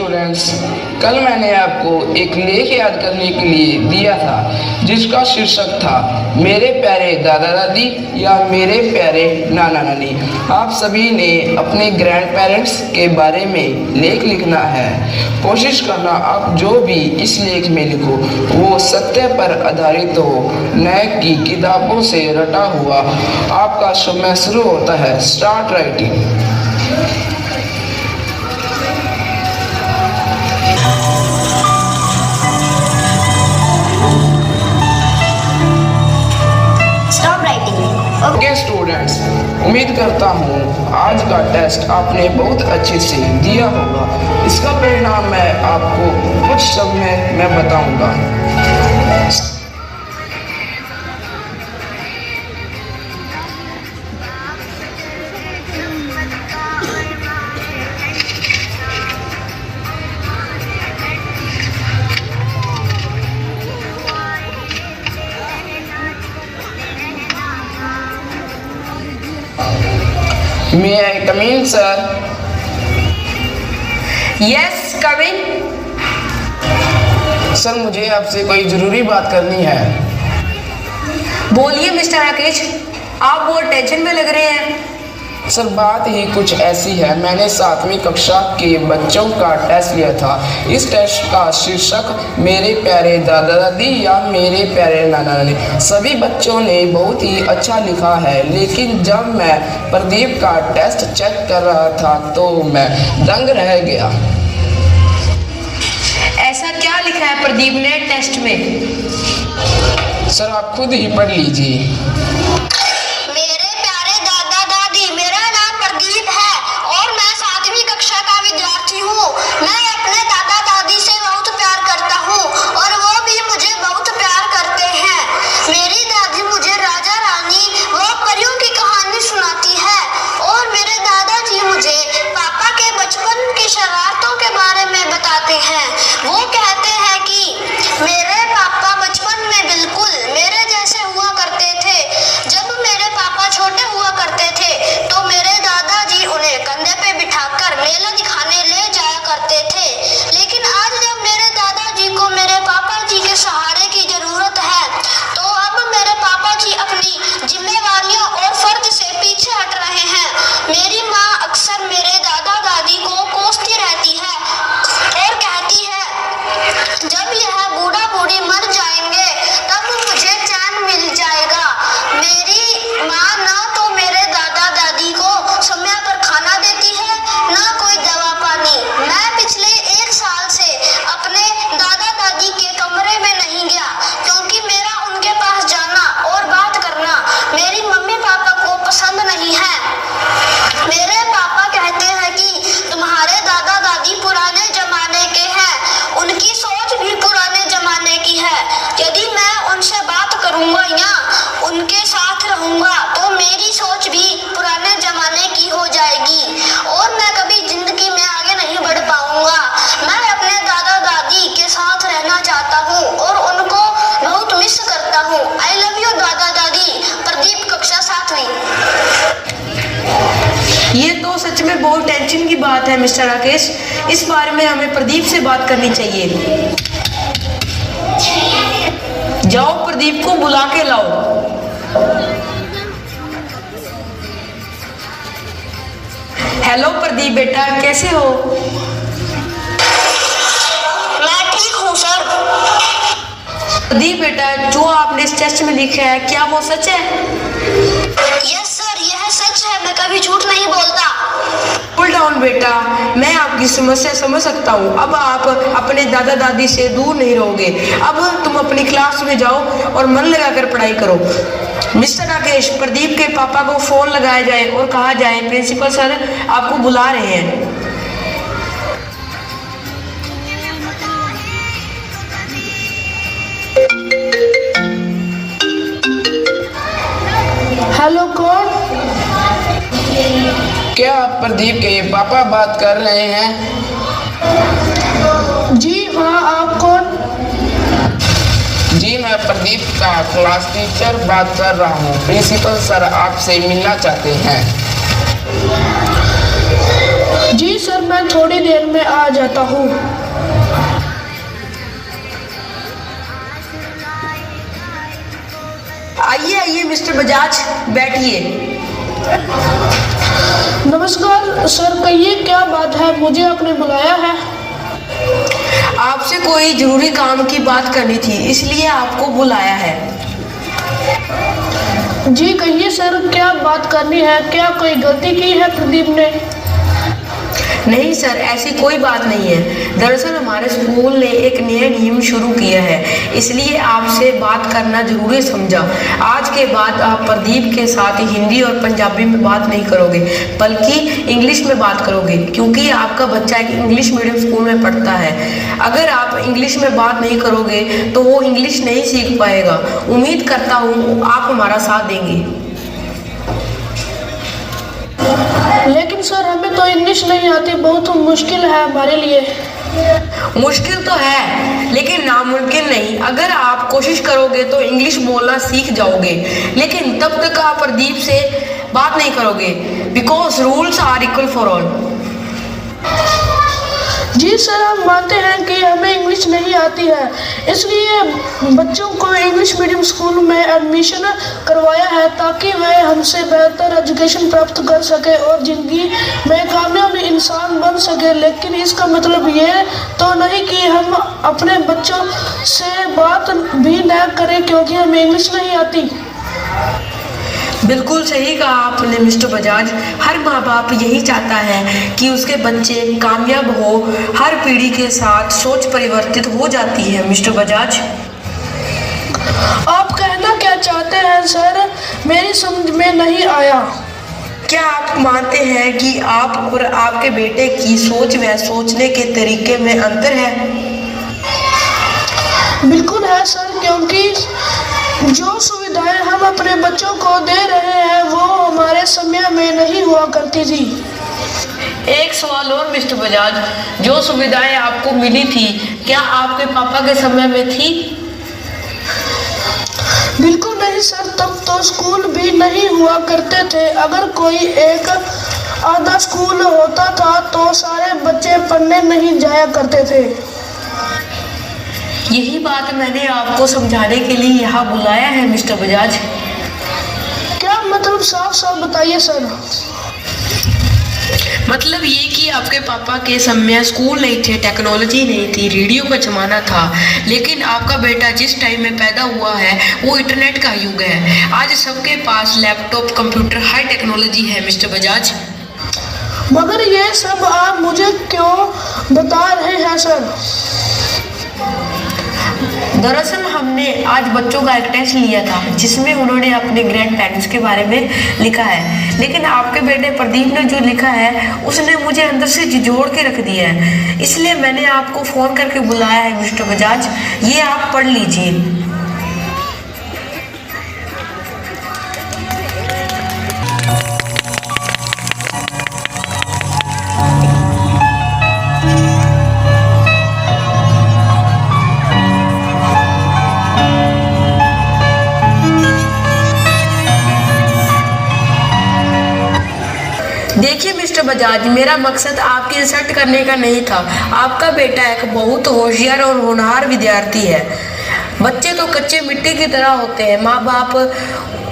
Students, कल मैंने आपको एक लेख याद करने के लिए दिया था जिसका शीर्षक था मेरे प्यारे दादा दादी या मेरे प्यारे नाना नानी। आप सभी ने अपने ग्रैंड पेरेंट्स के बारे में लेख लिखना है। कोशिश करना आप जो भी इस लेख में लिखो वो सत्य पर आधारित हो, न कि किताबों से रटा हुआ। आपका समय शुरू होता है। Start writing. ओके स्टूडेंट्स, उम्मीद करता हूँ आज का टेस्ट आपने बहुत अच्छे से दिया होगा। इसका परिणाम मैं आपको कुछ समय में बताऊंगा। May I come in, sir? Yes, come in. Sir, मुझे आपसे कोई जरूरी बात करनी है। बोलिए मिस्टर राकेश, आप बहुत टेंशन में लग रहे हैं। सर, बात ही कुछ ऐसी है। मैंने 7वीं कक्षा के बच्चों का टेस्ट लिया था। इस टेस्ट का शीर्षक मेरे प्यारे दादा दादी या मेरे प्यारे नाना नानी। सभी बच्चों ने बहुत ही अच्छा लिखा है, लेकिन जब मैं प्रदीप का टेस्ट चेक कर रहा था तो मैं दंग रह गया। ऐसा क्या लिखा है प्रदीप ने टेस्ट में? सर, आप खुद ही पढ़ लीजिए। वो कहते हैं कि मेरे पापा बचपन में बिल्कुल मेरे जैसे हुआ करते थे। जब मेरे पापा छोटे हुआ करते थे तो मेरे दादाजी उन्हें कंधे पे बिठाकर मेला दिखाने ले जाया करते थे। लेकिन आज जब मेरे दादाजी को मेरे पापा जी के सहारे की जरूरत है तो अब मेरे पापा जी अपनी जिम्मेवारियों और फर्ज से पीछे हट रहे हैं। मेरी माँ अक्सर मेरे दादा दादी को कोसती रहती है और कहती है जब यह बूढ़ा बूढ़ी मर जाएंगे तब मुझे चैन मिल जाएगा। मेरी माँ ना तो मेरे दादा दादी को समय पर खाना देती है ना कोई दवा पानी। मैं पिछले 1 साल से अपने दादा दादी के कमरे में नहीं गया क्योंकि मेरा उनके पास जाना और बात करना मेरी मम्मी पापा को पसंद नहीं है। मेरे पापा कहते हैं कि तुम्हारे दादा दादी पुराने जमाने के हैं, उनकी सोच भी पुराने जमाने की है। यदि मैं उनसे बात करूंगा या उनके साथ रहूंगा तो मेरी सोच भी पुराने जमाने की हो जाएगी और मैं कभी जिंदगी में आगे नहीं बढ़ पाऊंगा। मैं अपने दादा दादी के साथ रहना चाहता हूँ और उनको बहुत मिस करता हूँ। आई लव यू दादा दादी। प्रदीप, कक्षा 7वीं। ये तो सच में बहुत टेंशन की बात है मिस्टर राकेश। इस बारे में हमें प्रदीप से बात करनी चाहिए। जाओ प्रदीप को बुला के लाओ। हेलो प्रदीप बेटा, कैसे हो? मैं ठीक हूँ सर। प्रदीप बेटा, जो आपने इस टेस्ट में लिखा है क्या वो सच है? यस सर, यह सच है। मैं कभी झूठ नहीं बोलता। कूल डाउन बेटा, मैं आपकी समस्या समझ सकता हूँ। अब आप अपने दादा दादी से दूर नहीं रहोगे। अब तुम अपनी क्लास में जाओ और मन लगाकर पढ़ाई करो। मिस्टर राकेश, प्रदीप के पापा को फोन लगाया जाए और कहा जाए प्रिंसिपल सर आपको बुला रहे हैं। हेलो, कौन? क्या आप प्रदीप के पापा बात कर रहे हैं? जी हाँ, आप कौन? जी, मैं प्रदीप का क्लास टीचर बात कर रहा हूँ। प्रिंसिपल सर आपसे मिलना चाहते हैं। जी सर, मैं थोड़ी देर में आ जाता हूँ। आइए आइए मिस्टर बजाज, बैठिए। नमस्कार सर, कहिए क्या बात है, मुझे आपने बुलाया है? आपसे कोई जरूरी काम की बात करनी थी, इसलिए आपको बुलाया है। जी कहिए सर, क्या बात करनी है? क्या कोई गलती की है प्रदीप ने? नहीं सर, ऐसी कोई बात नहीं है। दरअसल हमारे स्कूल ने एक नया नियम शुरू किया है, इसलिए आपसे बात करना जरूरी समझा। आज के बाद आप प्रदीप के साथ हिंदी और पंजाबी में बात नहीं करोगे, बल्कि इंग्लिश में बात करोगे, क्योंकि आपका बच्चा एक इंग्लिश मीडियम स्कूल में पढ़ता है। अगर आप इंग्लिश में बात नहीं करोगे तो वो इंग्लिश नहीं सीख पाएगा। उम्मीद करता हूँ आप हमारा साथ देंगे। लेकिन सर, हमें तो इंग्लिश नहीं आती, बहुत मुश्किल है हमारे लिए। मुश्किल तो है, लेकिन नामुमकिन नहीं। अगर आप कोशिश करोगे तो इंग्लिश बोलना सीख जाओगे, लेकिन तब तक आप प्रदीप से बात नहीं करोगे, because rules are equal for all. जी सर, हम मानते हैं कि हमें इंग्लिश नहीं आती है, इसलिए बच्चों को इंग्लिश मीडियम स्कूल में एडमिशन करवाया है, ताकि वह हमसे बेहतर एजुकेशन प्राप्त कर सके और ज़िंदगी में कामयाब इंसान बन सके। लेकिन इसका मतलब ये तो नहीं कि हम अपने बच्चों से बात भी न करें क्योंकि हमें इंग्लिश नहीं आती। बिल्कुल सही कहा आपने मिस्टर बजाज। हर माँ बाप यही चाहता है कि उसके बच्चे कामयाब हो। हर पीढ़ी के साथ सोच परिवर्तित हो जाती है मिस्टर बजाज। आप कहना क्या चाहते हैं सर, मेरी समझ में नहीं आया। क्या आप मानते हैं कि आप और आपके बेटे की सोच व सोचने के तरीके में अंतर है? बिल्कुल है सर, क्योंकि जो सुविधाएं हम अपने बच्चों को दे रहे हैं वो हमारे समय में नहीं हुआ करती थी। एक सवाल और मिस्टर बजाज, जो सुविधाएं आपको मिली थी क्या आपके पापा के समय में थी? बिल्कुल नहीं सर, तब तो स्कूल भी नहीं हुआ करते थे। अगर कोई एक आधा स्कूल होता था तो सारे बच्चे पढ़ने नहीं जाया करते थे। यही बात मैंने आपको समझाने के लिए यहाँ बुलाया है मिस्टर बजाज। क्या मतलब, साफ साफ बताइए सर। मतलब ये कि आपके पापा के समय स्कूल नहीं थे, टेक्नोलॉजी नहीं थी, रेडियो का जमाना था, लेकिन आपका बेटा जिस टाइम में पैदा हुआ है वो इंटरनेट का युग है। आज सबके पास लैपटॉप, कंप्यूटर, हाई टेक्नोलॉजी है मिस्टर बजाज। मगर ये सब आप मुझे क्यों बता रहे हैं सर? दरअसल हमने आज बच्चों का एक टेस्ट लिया था जिसमें उन्होंने अपने ग्रैंड पेरेंट्स के बारे में लिखा है, लेकिन आपके बेटे प्रदीप ने जो लिखा है उसने मुझे अंदर से झिझोड़ के रख दिया है। इसलिए मैंने आपको फ़ोन करके बुलाया है मिस्टर बजाज, ये आप पढ़ लीजिए। देखिए मिस्टर बजाज, मेरा मकसद आपकी इंसल्ट करने का नहीं था। आपका बेटा एक बहुत होशियार और होनहार विद्यार्थी है। बच्चे तो कच्चे मिट्टी की तरह होते हैं, माँ बाप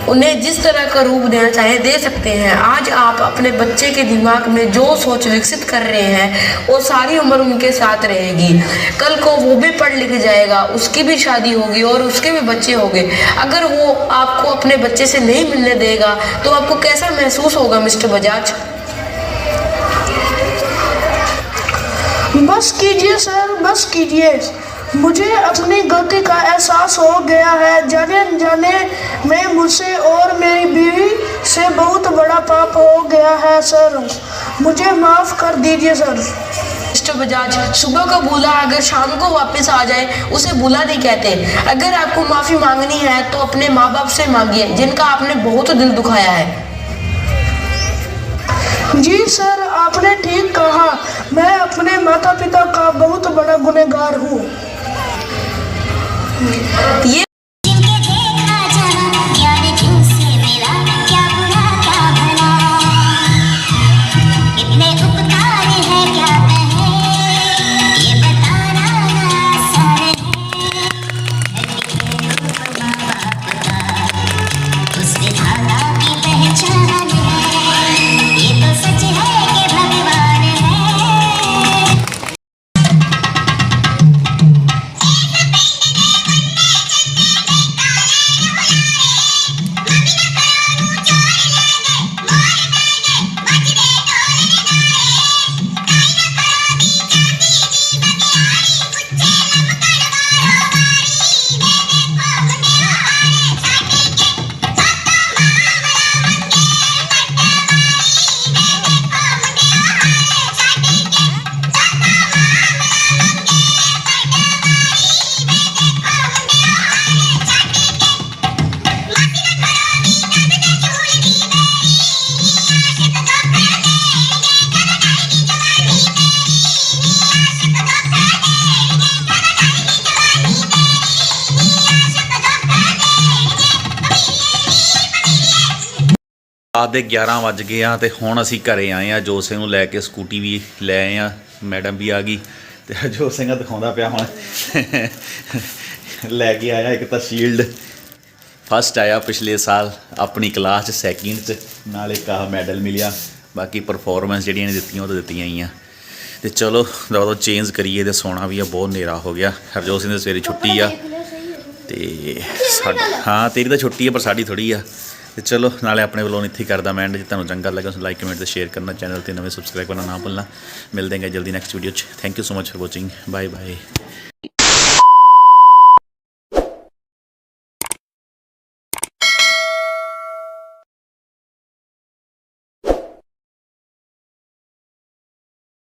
उन्हें जिस तरह का रूप देना चाहे दे सकते हैं। आज आप अपने बच्चे के दिमाग में जो सोच विकसित कर रहे हैं वो सारी उम्र उनके साथ रहेगी। कल को वो भी पढ़ लिख जाएगा, उसकी भी शादी होगी और उसके भी बच्चे होंगे। अगर वो आपको अपने बच्चे से नहीं मिलने देगा तो आपको कैसा महसूस होगा मिस्टर बजाज? बस कीजिए सर, बस कीजिए। मुझे अपनी गलती का एहसास हो गया है। जाने जाने में मुझसे और मेरी बीवी से बहुत बड़ा पाप हो गया है सर, मुझे माफ़ कर दीजिए सर। मिस्टर बजाज, सुबह का भूला अगर शाम को वापस आ जाए उसे भूला नहीं कहते। अगर आपको माफ़ी मांगनी है तो अपने माँ बाप से मांगिए जिनका आपने बहुत दिल दुखाया है। जी सर, आपने ठीक कहा। मैं अपने माता पिता का बहुत बड़ा गुनहगार हूँ। ये जिनके देखा जहाँ यार जिनसे मेरा क्या बुरा क्या भला, कितने उपकार ਰਾਤ ਦੇ 11 ਵੱਜ ਗਏ ਆ ਤੇ ਹੁਣ ਅਸੀਂ ਘਰੇ ਆਏ ਆ। ਜੋਤ ਸਿੰਘ ਨੂੰ ਲੈ ਕੇ ਸਕੂਟੀ ਵੀ ਲੈ ਆਏ ਆ, ਮੈਡਮ ਵੀ ਆ ਗਈ ਤੇ ਜੋਤ ਸਿੰਘ ਦਿਖਾਉਂਦਾ ਪਿਆ ਹੁਣ ਲੈ ਕੇ ਆਇਆ ਇੱਕ ਤਾਂ ਸ਼ੀਲਡ, ਫਸਟ ਆਇਆ ਪਿਛਲੇ ਸਾਲ ਆਪਣੀ ਕਲਾਸ 'ਚ, ਸੈਕਿੰਡ 'ਚ, ਨਾਲ ਇੱਕ ਆਹ ਮੈਡਲ ਮਿਲਿਆ। ਬਾਕੀ ਪਰਫਾਰਮੈਂਸ ਜਿਹੜੀਆਂ ਨੇ ਦਿੱਤੀਆਂ ਉਹ ਤਾਂ ਦਿੱਤੀਆਂ ਹੀ ਆ। ਤੇ ਚਲੋ ਦੋ ਚੇਂਜ ਕਰੀਏ ਤੇ ਸੋਣਾ ਵੀ ਆ, ਬਹੁਤ ਹਨੇਰਾ ਹੋ ਗਿਆ। ਹਰਜੋਤ ਸਿੰਘ ਦੀ ਸਵੇਰੇ ਛੁੱਟੀ ਆ ਤੇ ਹਾਂ ਤੇਰੀ ਤਾਂ ਛੁੱਟੀ ਆ ਪਰ ਸਾਡੀ ਥੋੜ੍ਹੀ ਆ। ਤੇ ਚਲੋ ਨਾਲੇ ਆਪਣੇ ਵੱਲੋਂ ਇੱਥੇ ਹੀ ਕਰਦਾ ਮੈਂ, ਜੇ ਤੁਹਾਨੂੰ ਚੰਗਾ ਲੱਗਾ ਉਸ ਲਾਈਕ ਕਮੈਂਟ ਤੇ ਸ਼ੇਅਰ ਕਰਨਾ, ਚੈਨਲ ਤੇ ਨਵੇਂ ਸਬਸਕ੍ਰਾਈਬ ਕਰਨਾ ਨਾ ਭੁੱਲਣਾ। ਮਿਲਦੇ ਹਾਂ ਜਲਦੀ ਨੈਕਸਟ ਵੀਡੀਓ 'ਚ। Thank you so much for watching, bye bye.